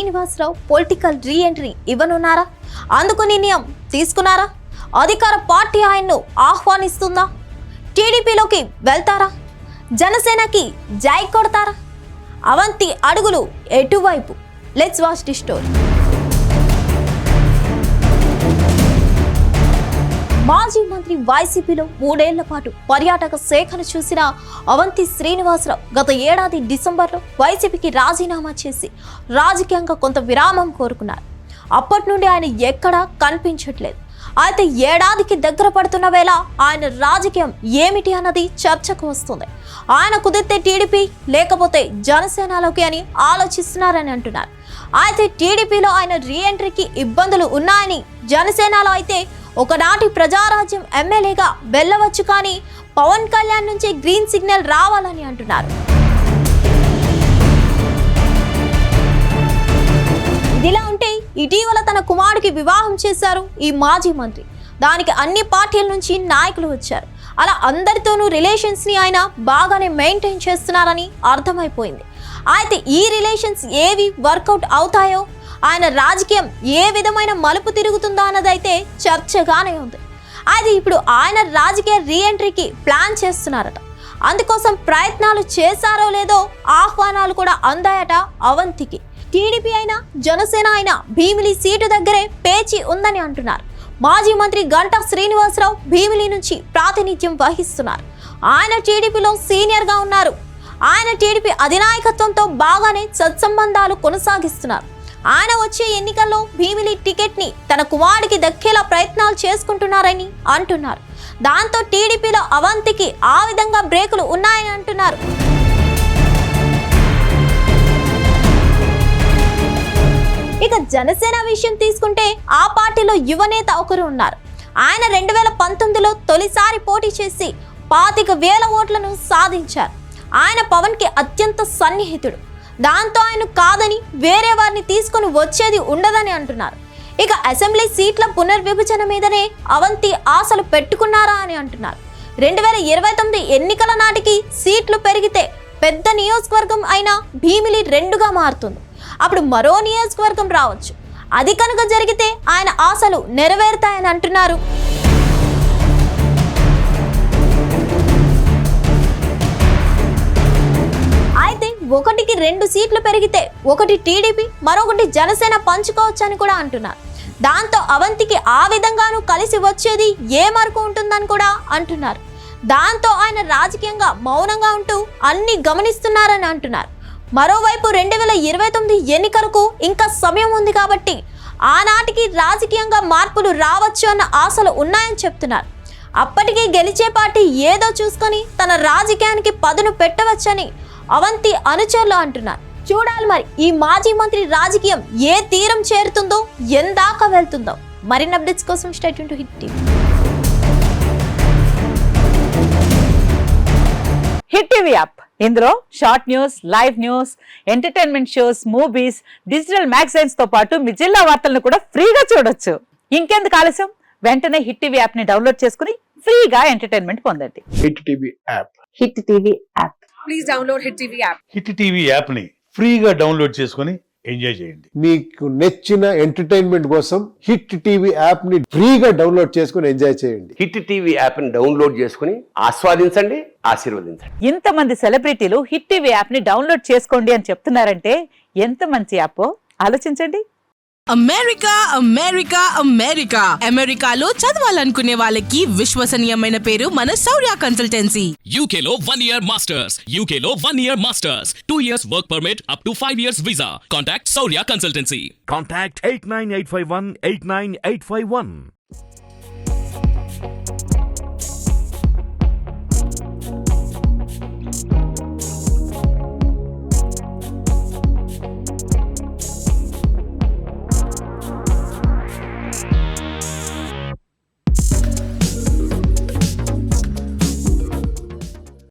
Srinivasarao political reentry ఇవ్వనున్నారా? అందుకు నిర్ణయం తీసుకున్నారా? అధికార పార్టీ ఆయన్ను ఆహ్వానిస్తుందా? టీడీపీలోకి వెళ్తారా? జనసేనకి జై కొడతారా? అవంతి అడుగులు ఎటువైపు? Let's watch the story. మాజీ మంత్రి వైసీపీలో 3 ఏళ్ల పాటు పర్యాటక శాఖను చూసిన అవంతి శ్రీనివాసరావు గత ఏడాది డిసెంబర్లో వైసీపీకి రాజీనామా చేసి రాజకీయంగా కొంత విరామం కోరుకున్నారు. అప్పటి నుండి ఆయన ఎక్కడా కనిపించట్లేదు. అయితే ఏడాదికి దగ్గర పడుతున్న వేళ ఆయన రాజకీయం ఏమిటి అన్నది చర్చకు వస్తుంది. ఆయన కుదిరితే టీడీపీ లేకపోతే జనసేనలోకి అని ఆలోచిస్తున్నారని అంటున్నారు. అయితే టీడీపీలో ఆయన రీ ఎంట్రీకి ఇబ్బందులు ఉన్నాయని, జనసేనలో అయితే ఒకనాటి ప్రజారాజ్యం ఎమ్మెల్యేగా వెళ్ళవచ్చు, కానీ పవన్ కళ్యాణ్ నుంచి గ్రీన్ సిగ్నల్ రావాలని అంటున్నారు. ఇదిలా ఉంటే ఇటీవల తన కుమారుడికి వివాహం చేశారు ఈ మాజీ మంత్రి. దానికి అన్ని పార్టీల నుంచి నాయకులు వచ్చారు. అలా అందరితోనూ రిలేషన్స్ ని ఆయన బాగానే మెయింటైన్ చేస్తున్నారని అర్థమైపోయింది. అయితే ఈ రిలేషన్స్ ఏవి వర్కౌట్ అవుతాయో, ఆయన రాజకీయం ఏ విధమైన మలుపు తిరుగుతుందో అన్నదైతే చర్చగానే ఉంది. అది ఇప్పుడు ఆయన రాజకీయ రీ ఎంట్రీకి ప్లాన్ చేస్తున్నారట. అందుకోసం ప్రయత్నాలు చేశారో లేదో ఆహ్వానాలు కూడా అందాయట అవంతికి. టీడీపీ అయినా జనసేన అయినా భీమిలి సీటు దగ్గరే పేచి ఉందని అంటున్నారు. మాజీ మంత్రి గంటా శ్రీనివాసరావు భీమిలి నుంచి ప్రాతినిధ్యం వహిస్తున్నారు. ఆయన టీడీపీలో సీనియర్ గా ఉన్నారు. ఆయన టీడీపీ అధినాయకత్వంతో బాగానే సత్సంబంధాలు కొనసాగిస్తున్నారు. ఆయన వచ్చే ఎన్నికల్లో భీమిలి టికెట్ ని తన కుమారుడికి దక్కేలా ప్రయత్నాలు చేసుకుంటున్నారని అంటున్నారు. దాంతో టీడీపీలో అవంతికి ఆ విధంగా బ్రేకులు ఉన్నాయని అంటున్నారు. ఇక జనసేన విషయం తీసుకుంటే ఆ పార్టీలో యువనేత ఒకరు ఉన్నారు. ఆయన 2019లో తొలిసారి పోటీ చేసి 25,000 ఓట్లను సాధించారు. ఆయన పవన్ కి అత్యంత సన్నిహితుడు. దాంతో ఆయన కాదని వేరే వారిని తీసుకొని వచ్చేది ఉండదని అంటున్నారు. ఇక అసెంబ్లీ సీట్ల పునర్విభజన మీదనే అవంతి ఆశలు పెట్టుకున్నారా అని అంటున్నారు. 2029 ఎన్నికల నాటికి సీట్లు పెరిగితే పెద్ద నియోజకవర్గం అయిన భీమిలి 2గా మారుతుంది. అప్పుడు మరో నియోజకవర్గం రావచ్చు. అది కనుక జరిగితే ఆయన ఆశలు నెరవేరుతాయని అంటున్నారు. అయితే 1కి 2 సీట్లు పెరిగితే ఒకటి టీడీపీ మరొకటి జనసేన పంచుకోవచ్చని కూడా అంటున్నారు. దాంతో అవంతికి ఆ విధంగానూ కలిసి వచ్చేది ఏ వరకు ఉంటుందని కూడా అంటున్నారు. దాంతో ఆయన రాజకీయంగా మౌనంగా ఉంటూ అన్ని గమనిస్తున్నారని అంటున్నారు. మరోవైపు 2029 ఎన్నికలకు ఇంకా సమయం ఉంది కాబట్టి ఆనాటికి రాజకీయంగా మార్పులు రావచ్చు అన్న ఆశలు ఉన్నాయని చెప్తున్నారు. అప్పటికే గెలిచే పార్టీ ఏదో చూసుకొని తన రాజకీయానికి పదును పెట్టవచ్చని అవంతి అనుచరులు అంటున్నారు. చూడాలి మరి ఈ మాజీ మంత్రి రాజకీయం ఏ తీరం చేరుతుందో, ఎందాకా వెళ్తుందో. మరిన్ని అప్డేట్స్ కోసం stay tune to hit TV. Hit TV app, ఇందులో short news, live news, entertainment shows, movies, digital magazines తో పాటు మీ జిల్లా వార్తలను కూడా ఫ్రీగా చూడొచ్చు. ఇంకెందుకు ఆలస్యం, వెంటనే హిట్ టీవీ యాప్ ని డౌన్లోడ్ చేసుకుని ఫ్రీగా ఎంటర్టైన్మెంట్ పొందండి. Hit TV app. Hit TV app. Please download hit TV app. Hit TV app ని ఫ్రీగా డౌన్లోడ్ చేసుకుని ఎంజాయ్ చేయండి. మీకు నచ్చిన ఎంటర్టైన్మెంట్ కోసం హిట్ టీవీ యాప్ ని ఫ్రీగా డౌన్లోడ్ చేసుకుని ఎంజాయ్ చేయండి. హిట్ టీవీ యాప్ ని డౌన్లోడ్ చేసుకుని ఆస్వాదించండి, ఆశీర్వదించండి. ఇంతమంది సెలబ్రిటీలు హిట్ టీవీ యాప్ ని డౌన్లోడ్ చేసుకోండి అని చెప్తున్నారంటే ఎంత మంచి యాప్ ఆలోచించండి. అమెరికా అమెరికా అమెరికా అమెరికాలో చదవాలనుకునే వాళ్ళకి విశ్వసనీయమైన పేరు మన శౌర్య కన్సల్టెన్సీ. UK లో 1 year masters, UK లో 1 year masters, 2 years work permit up to 5 years visa. Contact Saurya Consultancy. Contact 89851 89851.